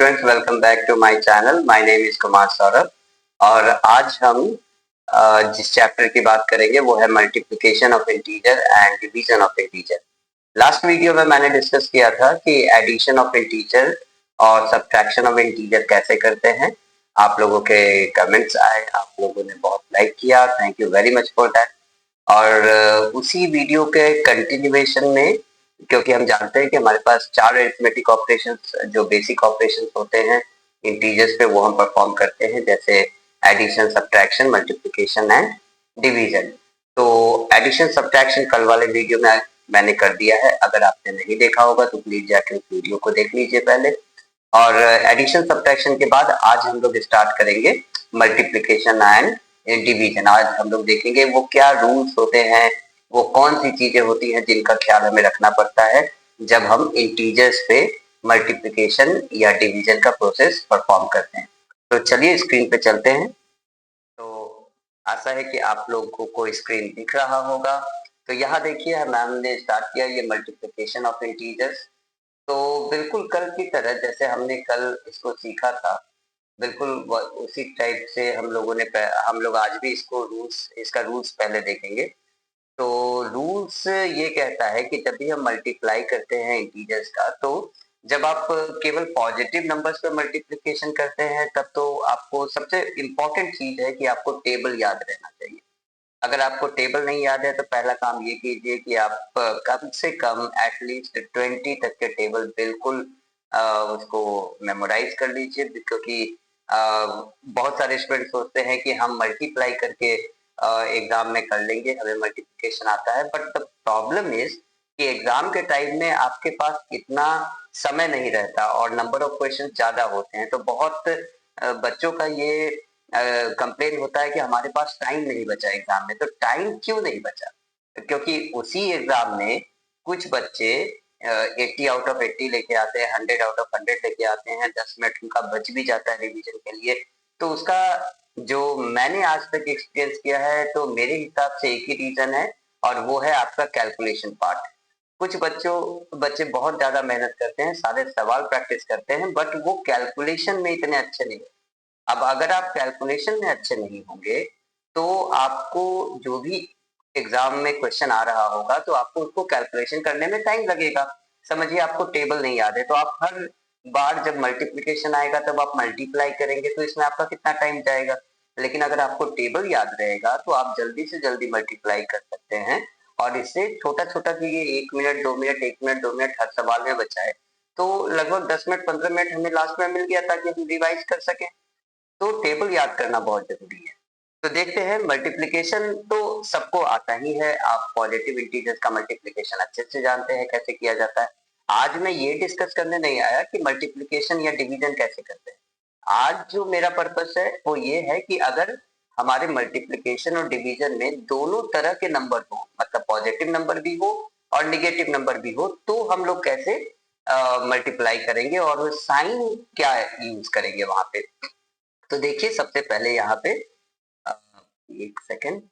Students, welcome back to my channel. My name is Kumar Saurabh और आज हम जिस चैप्टर की बात करेंगे वो है multiplication of integer and division of integer. Last video में मैंने डिस्कस किया था कि एडिशन ऑफ इंटीजर और सब्ट्रैक्शन ऑफ इंटीजर कैसे करते हैं। आप लोगों के कमेंट्स आए, आप लोगों ने बहुत लाइक किया, thank you very much for that. और उसी वीडियो के कंटिन्यूएशन में, क्योंकि हम जानते हैं कि हमारे पास 4 अरिथमेटिक ऑपरेशंस जो बेसिक ऑपरेशंस होते हैं इंटीजर्स पे, वो हम परफॉर्म करते हैं, जैसे addition, subtraction, multiplication and division. तो एडिशन सब्ट्रैक्शन कल वाले वीडियो में मैंने कर दिया है। अगर आपने नहीं देखा होगा तो प्लीज जाकर उस वीडियो को देख लीजिए पहले। और एडिशन सब्ट्रैक्शन के बाद आज हम लोग स्टार्ट करेंगे मल्टीप्लिकेशन एंड डिवीजन। आज हम लोग देखेंगे वो क्या रूल्स होते हैं, वो कौन सी चीजें होती हैं जिनका ख्याल हमें रखना पड़ता है जब हम इंटीजर्स पे मल्टीप्लिकेशन या डिवीजन का प्रोसेस परफॉर्म करते हैं। तो चलिए स्क्रीन पे चलते हैं। तो आशा है कि आप लोगों को स्क्रीन दिख रहा होगा। तो यहाँ देखिए, मैम ने स्टार्ट किया ये मल्टीप्लिकेशन ऑफ इंटीजर्स। तो बिल्कुल कल की तरह जैसे हमने कल इसको सीखा था, बिल्कुल उसी टाइप से हम लोग आज भी इसका रूल्स पहले देखेंगे। तो रूल्स ये कहता है कि जब भी हम मल्टीप्लाई करते हैं इंटीजर्स का, तो जब आप केवल पॉजिटिव नंबर्स पे मल्टीप्लिकेशन करते हैं तब तो आपको सबसे इम्पोर्टेंट चीज है कि आपको टेबल याद रहना चाहिए। अगर आपको टेबल नहीं याद है तो पहला काम ये कीजिए कि आप कम से कम एटलीस्ट 20 तक के टेबल बिल्कुल उसको मेमोराइज कर लीजिए। क्योंकि बहुत सारे स्टूडेंट सोचते हैं कि हम मल्टीप्लाई करके एग्जाम में कर लेंगे, हमें मल्टीप्लिकेशन आता है, बट द प्रॉब्लम इज कि एग्जाम के टाइम में आपके पास इतना समय नहीं रहता और नंबर ऑफ क्वेश्चन ज्यादा होते हैं। तो बहुत बच्चों का ये कंप्लेन होता है कि हमारे पास टाइम नहीं बचा एग्जाम में। तो टाइम क्यों नहीं बचा? क्योंकि उसी एग्जाम में कुछ बच्चे 80 आउट ऑफ 80 लेके आते हैं, 100 आउट ऑफ 100 लेके आते हैं, 10 मिनट उनका बच भी जाता है रिवीजन के लिए। तो उसका जो मैंने आज तक एक्सपीरियंस किया है, तो मेरे हिसाब से एक ही रीजन है और वो है आपका कैलकुलेशन पार्ट। कुछ बच्चे बहुत ज्यादा मेहनत करते हैं, सारे सवाल प्रैक्टिस करते हैं, बट वो कैलकुलेशन में इतने अच्छे नहीं। अब अगर आप कैलकुलेशन में अच्छे नहीं होंगे तो आपको जो भी एग्जाम में क्वेश्चन आ रहा होगा तो आपको उसको कैलकुलेशन करने में टाइम लगेगा। समझिए आपको टेबल नहीं याद है, तो आप हर बार जब मल्टीप्लिकेशन आएगा तब आप मल्टीप्लाई करेंगे, तो इसमें आपका कितना टाइम जाएगा। लेकिन अगर आपको टेबल याद रहेगा तो आप जल्दी से जल्दी मल्टीप्लाई कर सकते हैं। और इससे छोटा छोटा चीजें 1 मिनट 2 मिनट 1 मिनट 2 मिनट हर सवाल में बचाए, तो लगभग 10 मिनट 15 मिनट हमें लास्ट में मिल गया ताकि हम रिवाइज कर सकें। तो टेबल याद करना बहुत जरूरी है। तो देखते हैं, मल्टीप्लिकेशन तो सबको आता ही है। आप पॉजिटिव इंटीजर्स का मल्टीप्लिकेशन अच्छे से जानते हैं कैसे किया जाता है। आज मैं ये डिस्कस करने नहीं आया कि मल्टीप्लिकेशन या डिवीजन कैसे करते हैं। आज जो मेरा पर्पस है वो ये है कि अगर हमारे मल्टीप्लिकेशन और डिवीजन में दोनों तरह के नंबर हो, मतलब पॉजिटिव नंबर भी हो और निगेटिव नंबर भी हो, तो हम लोग कैसे मल्टीप्लाई करेंगे और साइन क्या यूज करेंगे वहां पे। तो देखिए, सबसे पहले यहाँ पे अ, एक सेकेंड,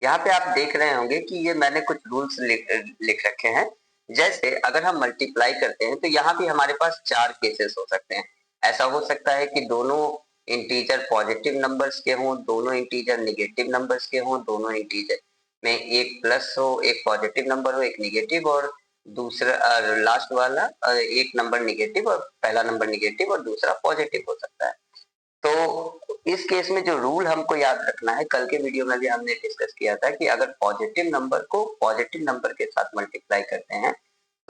यहाँ पे आप देख रहे होंगे कि ये मैंने कुछ रूल्स लिख रखे हैं। जैसे अगर हम मल्टीप्लाई करते हैं तो यहाँ भी हमारे पास 4 केसेस हो सकते हैं। ऐसा हो सकता है कि दोनों इंटीजर पॉजिटिव नंबर्स के हों, दोनों इंटीजर निगेटिव नंबर्स के हों, दोनों इंटीजर में एक प्लस हो, एक पॉजिटिव नंबर हो, एक निगेटिव, और दूसरा लास्ट वाला एक नंबर निगेटिव और पहला नंबर निगेटिव और दूसरा पॉजिटिव हो सकता है। तो इस केस में जो रूल हमको याद रखना है, कल के वीडियो में भी हमने डिस्कस किया था कि अगर पॉजिटिव नंबर को पॉजिटिव नंबर के साथ मल्टीप्लाई करते हैं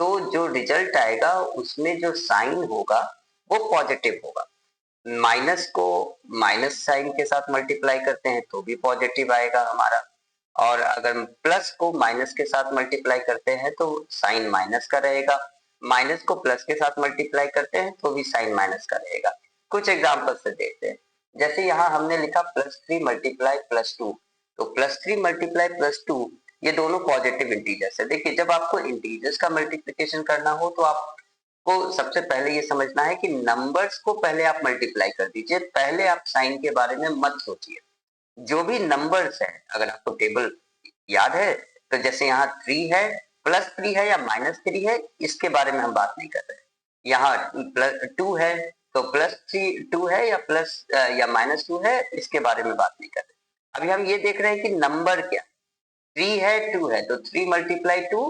तो जो रिजल्ट आएगा उसमें जो साइन होगा वो पॉजिटिव होगा। माइनस को माइनस साइन के साथ मल्टीप्लाई करते हैं तो भी पॉजिटिव आएगा हमारा, और अगर प्लस को माइनस के साथ मल्टीप्लाई करते हैं तो साइन माइनस का रहेगा। माइनस को प्लस के साथ मल्टीप्लाई करते हैं तो भी साइन माइनस का रहेगा। कुछ एग्जाम्पल से देखते हैं। जैसे यहाँ हमने लिखा +3 मल्टीप्लाई +2, तो +3 मल्टीप्लाई +2 ये दोनों पॉजिटिव इंटीजर्स है। देखिए, जब आपको इंटीजर्स का मल्टीप्लिकेशन करना हो तो आपको सबसे पहले ये समझना है कि नंबर्स को पहले आप मल्टीप्लाई कर दीजिए, पहले आप साइन के बारे में मत सोचिए। जो भी नंबर्स है, अगर आपको टेबल याद है, तो जैसे यहाँ 3 है, +3 है या -3 है, इसके बारे में हम बात नहीं कर रहे हैं। यहाँ प्लस 2 है तो प्लस 2 है या प्लस या माइनस 2 है, इसके बारे में बात नहीं कर रहे। अभी हम ये देख रहे हैं कि नंबर क्या, 3 है 2 है, तो 3 मल्टीप्लाई 2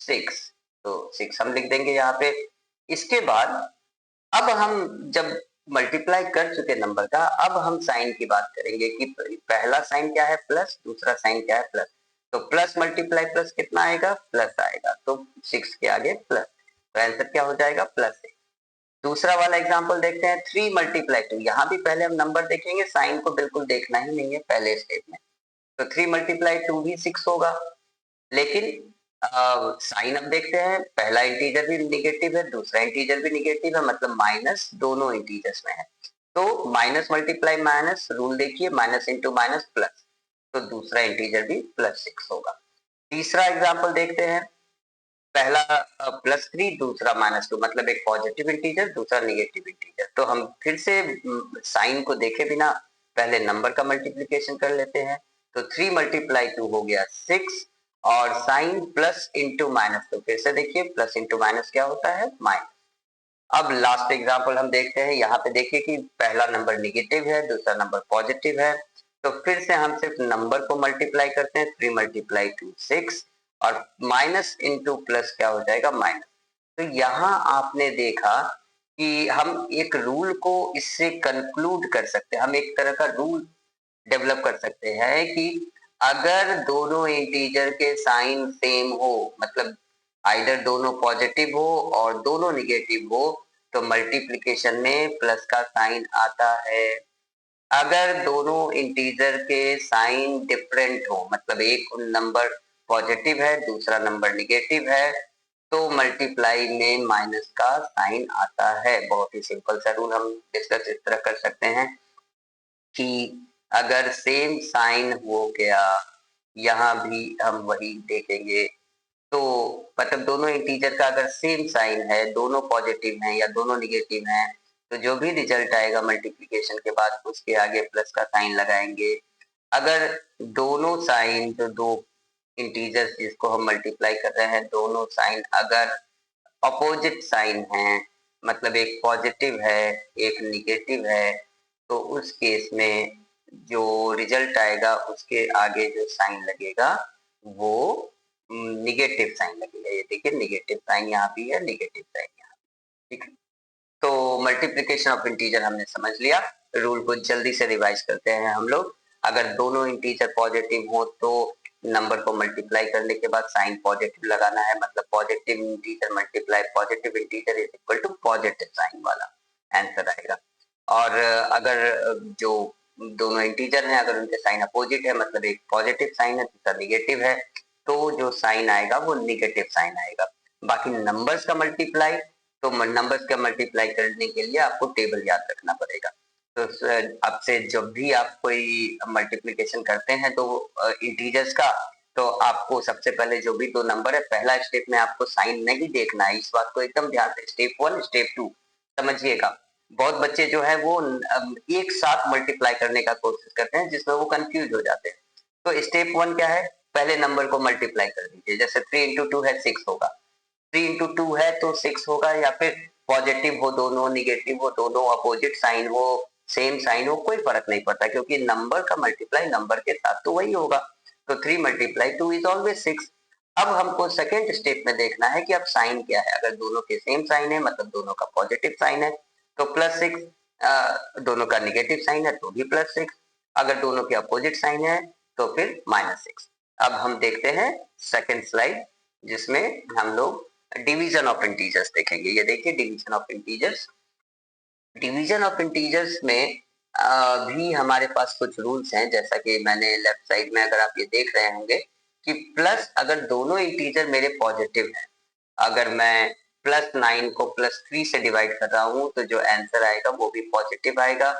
6, तो 6 हम लिख देंगे यहाँ पे। इसके बाद अब हम जब मल्टीप्लाई कर चुके नंबर का, अब हम साइन की बात करेंगे कि पहला साइन क्या है प्लस, दूसरा साइन क्या है प्लस। तो प्लस मल्टीप्लाई प्लस कितना आएगा, प्लस आएगा, तो 6 के आगे प्लस, तो आंसर क्या हो जाएगा, प्लस 6। दूसरा वाला एग्जांपल देखते हैं, 3 मल्टीप्लाई 2, यहाँ भी पहले हम नंबर देखेंगे, साइन को बिल्कुल देखना ही नहीं है पहले स्टेप में। तो 3 मल्टीप्लाई 2 भी 6 होगा, लेकिन साइन अब देखते हैं, पहला इंटीजर भी निगेटिव है, दूसरा इंटीजर भी निगेटिव है, मतलब माइनस दोनों इंटीजर्स में है। तो माइनस मल्टीप्लाई माइनस, रूल देखिए, माइनस इंटू माइनस प्लस, तो दूसरा इंटीजर भी +6 होगा। तीसरा एग्जांपल देखते हैं, पहला +3, दूसरा -2, मतलब एक पॉजिटिव इंटीजर, दूसरा निगेटिव इंटीजर। तो हम फिर से साइन को देखे बिना पहले नंबर का मल्टीप्लिकेशन कर लेते हैं। तो 3 मल्टीप्लाई 2 हो गया 6, और साइन प्लस इंटू माइनस, तो फिर से देखिए प्लस इंटू माइनस क्या होता है, माइनस। अब लास्ट एग्जांपल हम देखते हैं, यहाँ पे देखिए कि पहला नंबर निगेटिव है, दूसरा नंबर पॉजिटिव है, तो फिर से हम सिर्फ नंबर को मल्टीप्लाई करते हैं, 3 मल्टीप्लाई 2 6, और माइनस इंटू प्लस क्या हो जाएगा, माइनस। तो यहाँ आपने देखा कि हम एक रूल को इससे कंक्लूड कर सकते हैं, हम एक तरह का रूल डेवलप कर सकते हैं कि अगर दोनों इंटीजर के साइन सेम हो, मतलब आइदर दोनों पॉजिटिव हो और दोनों निगेटिव हो, तो मल्टीप्लिकेशन में प्लस का साइन आता है। अगर दोनों इंटीजर के साइन डिफरेंट हो, मतलब एक नंबर पॉजिटिव है दूसरा नंबर निगेटिव है, तो मल्टीप्लाई में माइनस का साइन आता है। बहुत ही सिंपल सा रूल हम डिस्कस इस तरह कर सकते हैं कि अगर सेम साइन हो गया, यहाँ भी हम वही देखेंगे, तो मतलब दोनों इंटीजर का अगर सेम साइन है, दोनों पॉजिटिव हैं या दोनों निगेटिव हैं, तो जो भी रिजल्ट आएगा मल्टीप्लिकेशन के बाद उसके आगे प्लस का साइन लगाएंगे। अगर दोनों साइन, जो दो इंटीजर्स जिसको हम मल्टीप्लाई कर रहे हैं, दोनों साइन अगर अपोजिट साइन है, मतलब एक पॉजिटिव है एक निगेटिव है, तो उस केस में जो रिजल्ट आएगा उसके आगे जो साइन लगेगा वो निगेटिव साइन लगेगा। ये देखिए निगेटिव साइन यहाँ भी है, निगेटिव साइन यहाँ, ठीक है। तो मल्टीप्लिकेशन ऑफ इंटीजर हमने समझ लिया। रूल को जल्दी से रिवाइज करते हैं हम लोग। अगर दोनों इंटीजर पॉजिटिव हो तो नंबर को मल्टीप्लाई करने के बाद साइन पॉजिटिव लगाना है, मतलब positive integer multiply positive integer is equal to positive sign वाला आंसर आएगा। और अगर जो दोनों इंटीजर हैं, अगर उनके साइन अपोजिट है, मतलब एक पॉजिटिव साइन है दूसरा निगेटिव है, तो जो साइन आएगा वो निगेटिव साइन आएगा। बाकी नंबर्स का मल्टीप्लाई, तो नंबर्स का मल्टीप्लाई करने के लिए आपको टेबल याद रखना पड़ेगा। तो अब से जब भी आप कोई मल्टीप्लिकेशन करते हैं तो इंटीजर्स का, तो आपको सबसे पहले जो भी दो नंबर है, पहला स्टेप में आपको साइन नहीं देखना है, इस बात को एकदम ध्यान से, स्टेप 1 स्टेप 2 समझिएगा। बहुत बच्चे जो है वो एक साथ मल्टीप्लाई करने का कोशिश करते हैं, जिसमें वो कंफ्यूज हो जाते हैं। तो स्टेप 1 क्या है, पहले नंबर को मल्टीप्लाई कर दीजिए। जैसे 3 इंटू 2 है 6 होगा, 3 इंटू 2 है तो 6 होगा, या फिर पॉजिटिव हो दोनों, निगेटिव हो दोनों, अपोजिट साइन हो, सेम साइन हो, कोई फर्क नहीं पड़ता, क्योंकि नंबर का मल्टीप्लाई नंबर के साथ तो वही होगा। तो 3 मल्टीप्लाई 2 इज ऑलवेज 6। अब हमको सेकेंड स्टेप में देखना है कि अब साइन क्या है। अगर दोनों के सेम साइन है, मतलब दोनों का पॉजिटिव साइन है, तो +6, दोनों का निगेटिव साइन है तो भी +6, अगर दोनों के अपोजिट साइन है तो फिर -6। अब हम देखते हैं सेकेंड स्लाइड, जिसमें हम लोग डिवीजन ऑफ इंटीजर्स देखेंगे। ये देखिए division of integers. Division of integers में भी हमारे पास कुछ रूल्स हैं, जैसा कि मैंने लेफ्ट साइड में, अगर आप ये देख रहे होंगे कि प्लस, अगर दोनों इंटीजर मेरे पॉजिटिव हैं, अगर मैं +9 को +3 से डिवाइड कर रहा हूं, तो जो आंसर आएगा वो भी पॉजिटिव आएगा।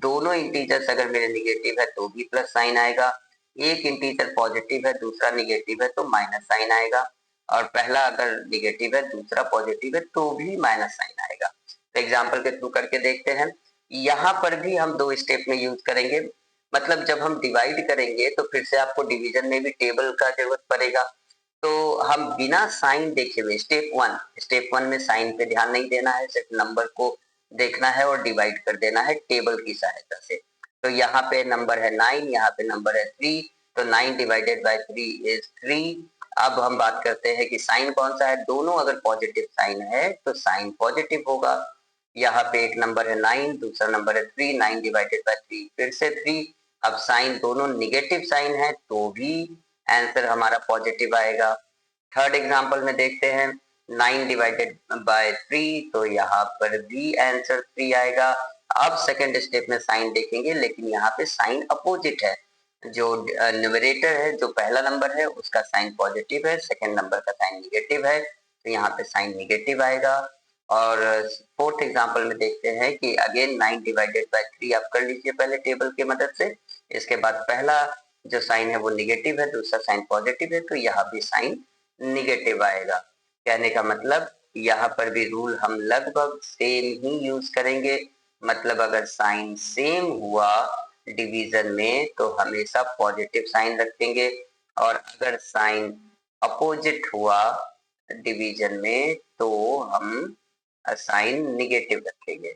दोनों इंटीजर्स अगर मेरे निगेटिव है तो भी प्लस साइन आएगा। एक इंटीजर पॉजिटिव है दूसरा निगेटिव है तो माइनस साइन आएगा, और पहला अगर निगेटिव है दूसरा पॉजिटिव है तो भी माइनस साइन आएगा। एग्जाम्पल के थ्रू करके देखते हैं। यहाँ पर भी हम दो स्टेप में यूज करेंगे, मतलब जब हम डिवाइड करेंगे तो फिर से आपको डिवीजन में भी टेबल का जरूरत पड़ेगा। तो हम बिना साइन देखे हुए स्टेप वन में साइन पे ध्यान नहीं देना है, सिर्फ नंबर को देखना है और डिवाइड कर देना है टेबल की सहायता से। तो यहाँ पे नंबर है 9, यहाँ पे नंबर है 3, तो 9 डिवाइडेड बाय 3 इज 3। अब हम बात करते हैं कि साइन कौन सा है। दोनों अगर पॉजिटिव साइन है तो साइन पॉजिटिव होगा। यहाँ पे एक नंबर है 9, दूसरा नंबर है 3, 9 डिवाइडेड बाय 3 फिर से 3। अब साइन दोनों निगेटिव साइन है तो भी आंसर हमारा पॉजिटिव आएगा। थर्ड एग्जांपल में देखते हैं 9 डिवाइडेड बाय 3, तो यहाँ पर भी आंसर 3 आएगा। अब सेकंड स्टेप में साइन देखेंगे, लेकिन यहाँ पे साइन अपोजिट है। जो न्यूमरेटर है, जो पहला नंबर है उसका साइन पॉजिटिव है, सेकंड नंबर का साइन निगेटिव है, तो यहाँ पे साइन निगेटिव आएगा। और फोर्थ एग्जांपल में देखते हैं कि अगेन 9 डिवाइडेड बाय 3 आप कर लीजिए पहले टेबल की मदद से। इसके बाद पहला जो साइन है वो निगेटिव है, दूसरा साइन पॉजिटिव है, तो यहाँ भी साइन निगेटिव आएगा। कहने का मतलब यहाँ पर भी रूल हम लगभग सेम ही यूज करेंगे। मतलब अगर साइन सेम हुआ डिवीजन में तो हमेशा पॉजिटिव साइन रखेंगे, और अगर साइन अपोजिट हुआ डिवीजन में तो हम साइन निगेटिव रखेंगे।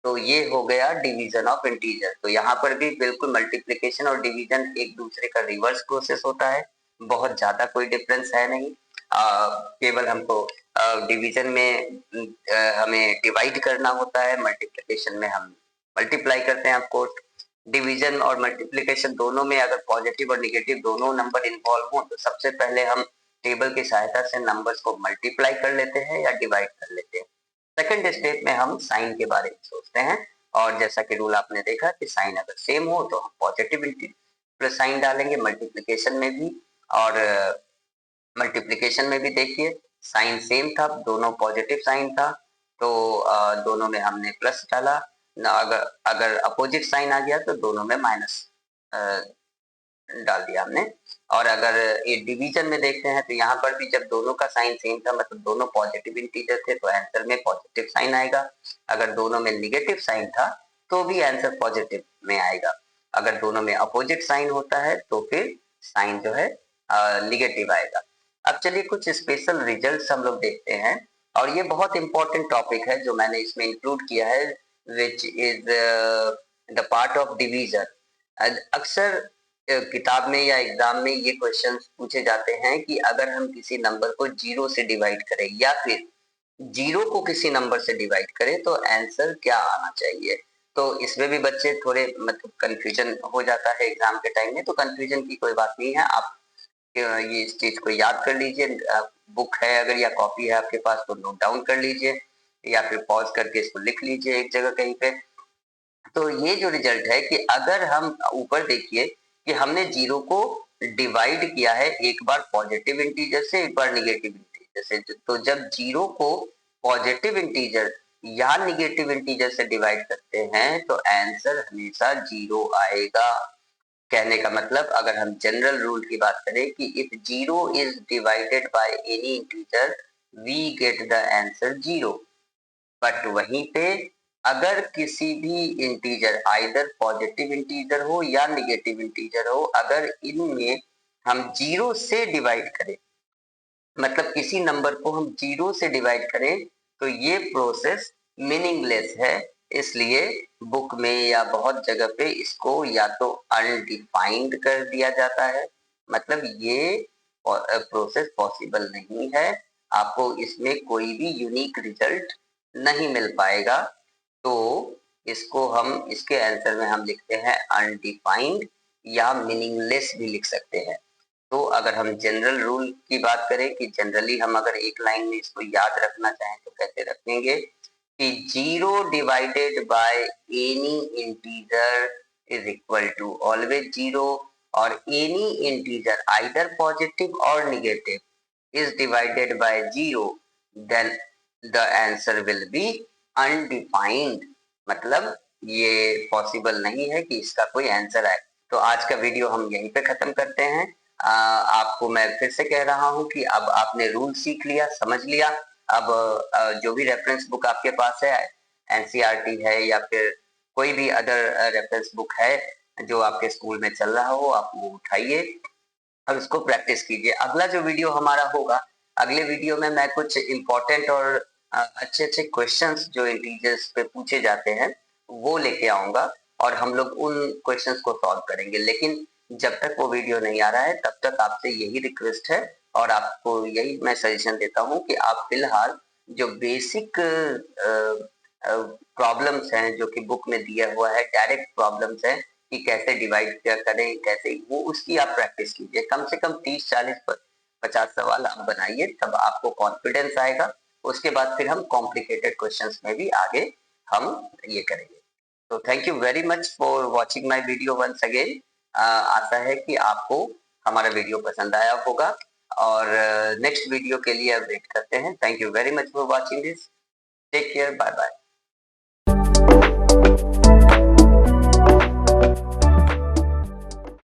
तो ये हो गया डिवीजन ऑफ इंटीजर। तो यहाँ पर भी बिल्कुल मल्टीप्लिकेशन और डिवीजन एक दूसरे का रिवर्स प्रोसेस होता है, बहुत ज्यादा कोई डिफरेंस है नहीं। केवल हमको डिवीजन में हमें डिवाइड करना होता है, मल्टीप्लिकेशन में हम मल्टीप्लाई करते हैं। ऑफकोर्स डिवीजन और मल्टीप्लिकेशन दोनों में अगर पॉजिटिव और निगेटिव दोनों नंबर इन्वॉल्व हो तो सबसे पहले हम टेबल की सहायता से नंबर्स को मल्टीप्लाई कर लेते हैं या डिवाइड कर लेते हैं। सेकंड स्टेप में हम साइन के बारे में सोचते हैं, और जैसा कि रूल आपने देखा कि साइन अगर सेम हो तो हम पॉजिटिव प्लस साइन डालेंगे मल्टीप्लिकेशन में भी। और मल्टीप्लिकेशन में भी देखिए साइन सेम था, दोनों पॉजिटिव साइन था, तो दोनों में हमने प्लस डाला ना। अगर अगर अपोजिट साइन आ गया तो दोनों में माइनस डाल दिया हमने। और अगर ये डिवीजन में देखते हैं तो यहाँ पर भी जब दोनों का साइन सेम था, मतलब दोनों पॉजिटिव इंटीजर थे, तो आंसर में पॉजिटिव साइन आएगा। अगर दोनों में निगेटिव साइन था तो भी आंसर पॉजिटिव में आएगा। अगर दोनों में अपोजिट साइन होता है तो फिर साइन जो है निगेटिव आएगा। अब चलिए कुछ स्पेशल रिजल्ट्स हम लोग देखते हैं, और ये बहुत इंपॉर्टेंट टॉपिक है जो मैंने इसमें इंक्लूड किया है, which is the part of division. अक्सर किताब में या एग्जाम में ये क्वेश्चंस पूछे जाते हैं कि अगर हम किसी नंबर को जीरो से डिवाइड करें या फिर जीरो को किसी नंबर से डिवाइड करें तो आंसर क्या आना चाहिए। तो इसमें भी बच्चे थोड़े मतलब कंफ्यूजन हो जाता है एग्जाम के टाइम में। तो कंफ्यूजन की कोई बात नहीं है, आप ये इस चीज को याद कर लीजिए। बुक है अगर या कॉपी है आपके पास तो नोट डाउन कर लीजिए, या फिर पॉज करके इसको लिख लीजिए एक जगह कहीं पे। तो ये जो रिजल्ट है कि अगर हम ऊपर देखिए कि हमने जीरो को डिवाइड किया है, एक बार पॉजिटिव इंटीजर से एक बार निगेटिव इंटीजर से, तो जब जीरो को पॉजिटिव इंटीजर या निगेटिव इंटीजर से डिवाइड करते हैं तो आंसर हमेशा जीरो आएगा। कहने का मतलब अगर हम जनरल रूल की बात करें कि if zero is divided by any integer we get the answer zero. But वहीं पे अगर किसी भी इंटीजर आइदर पॉजिटिव इंटीजर हो या निगेटिव इंटीजर हो, अगर इनमें हम जीरो से डिवाइड करें, मतलब किसी नंबर को हम जीरो से डिवाइड करें, तो ये प्रोसेस मीनिंगलेस है। इसलिए बुक में या बहुत जगह पे इसको या तो अनडिफाइंड कर दिया जाता है, मतलब ये प्रोसेस पॉसिबल नहीं है, आपको इसमें कोई भी यूनिक रिजल्ट नहीं मिल पाएगा। तो इसको हम इसके आंसर में हम लिखते हैं अनडिफाइंड, या मीनिंगलेस भी लिख सकते हैं। तो अगर हम जनरल रूल की बात करें कि जनरली हम अगर एक लाइन में इसको याद रखना चाहें तो कैसे रखेंगे कि zero divided by any integer is equal to always zero, और एनी इंटीजर आइदर पॉजिटिव और negative is divided by zero, then the answer will be undefined. मतलब ये पॉसिबल नहीं है कि इसका कोई आंसर आए। तो आज का वीडियो हम यहीं पे खत्म करते हैं। आपको मैं फिर से कह रहा हूं कि अब आपने रूल सीख लिया, समझ लिया। अब जो भी रेफरेंस बुक आपके पास है, एनसीईआरटी है या फिर कोई भी अदर रेफरेंस बुक है जो आपके स्कूल में चल रहा हो, आप वो उठाइए और उसको प्रैक्टिस कीजिए। अगला जो वीडियो हमारा होगा, अगले वीडियो में मैं कुछ इम्पोर्टेंट और अच्छे-अच्छे क्वेश्चंस जो इंटीजर्स पे पूछे जाते हैं, वो लेके आऊँगा और हम लोग उन क्वेश्चंस को सॉल्व करेंगे। लेकिन जब तक वो वीडियो नहीं आ रहा है, तब तक आपसे यही रिक्वेस्ट है और आपको यही मैं सजेशन देता हूँ कि आप फिलहाल जो बेसिक प्रॉब्लम्स हैं, जो कि बुक में दिया हुआ है, डायरेक्ट प्रॉब्लम्स हैं कि कैसे डिवाइड क्या करें, कैसे वो उसकी आप प्रैक्टिस कीजिए। कम से कम 30, 40, 50 सवाल आप बनाइए, तब आपको कॉन्फिडेंस आएगा। उसके बाद फिर हम कॉम्प्लिकेटेड क्वेश्चंस में भी आगे हम ये करेंगे। तो thank you very much for watching my video once again. आशा है कि आपको हमारा वीडियो पसंद आया होगा और नेक्स्ट वीडियो के लिए अब वेट करते हैं। Thank you very much for watching this. Take care, bye bye.